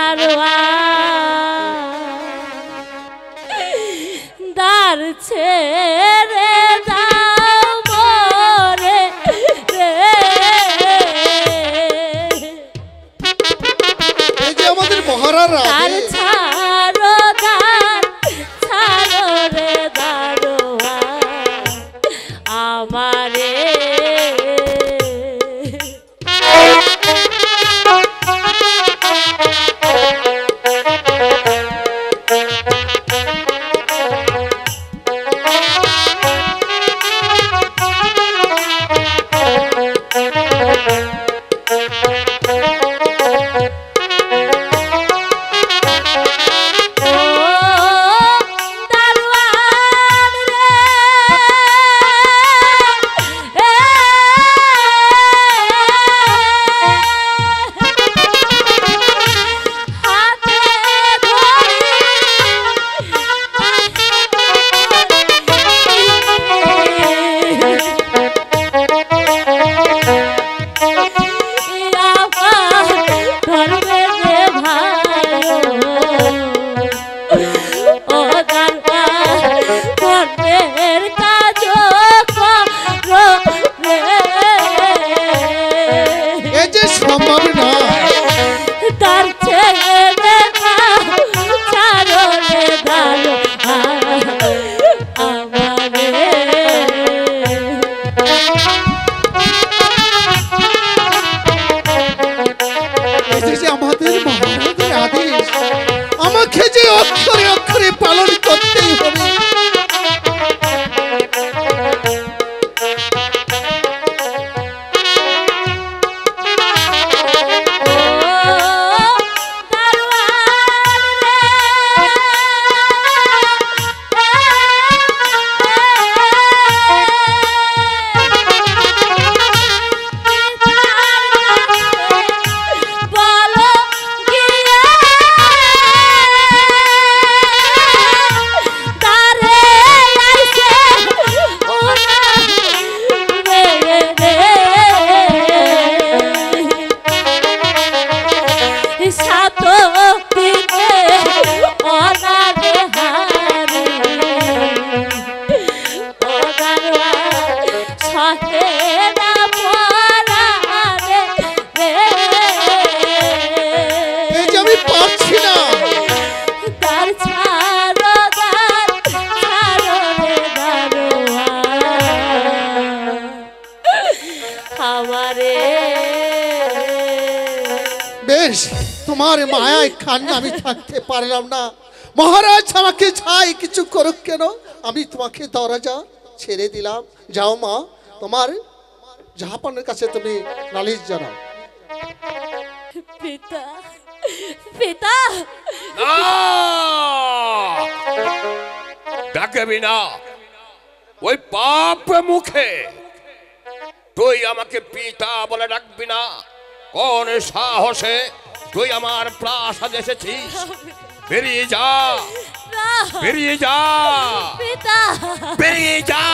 দারোয়ান দ্বার ছেড়ে দাও মোরে রে। এই যে আমাদের মহারাজা দ্বার ছাড়ো দ্বার ছাড়ো রে দারোয়ান আমারে। আমাকে যে অক্ষরে অক্ষরে পালন করতেই হবে। বেশ, তোমার মায়ায় কান্না আমি থাকতে পারলাম না। মহারাজ আমাকে চাই কিছু করুক কেন, আমি তোমাকে দরজা ছেড়ে দিলাম। যাও মা, তোমার জাহাপানের কাছে তুমি নালিশ জানাও। পিতা পিতা ডাকবি না, ওই পাপ মুখে তুই আমাকে পিতা বলে ডাকবি না। কোন সাহসে তুই আমার প্রাসাদে এসেছিস? বেরিয়ে যা, বেরিয়ে যা, পিতা বেরিয়ে যা।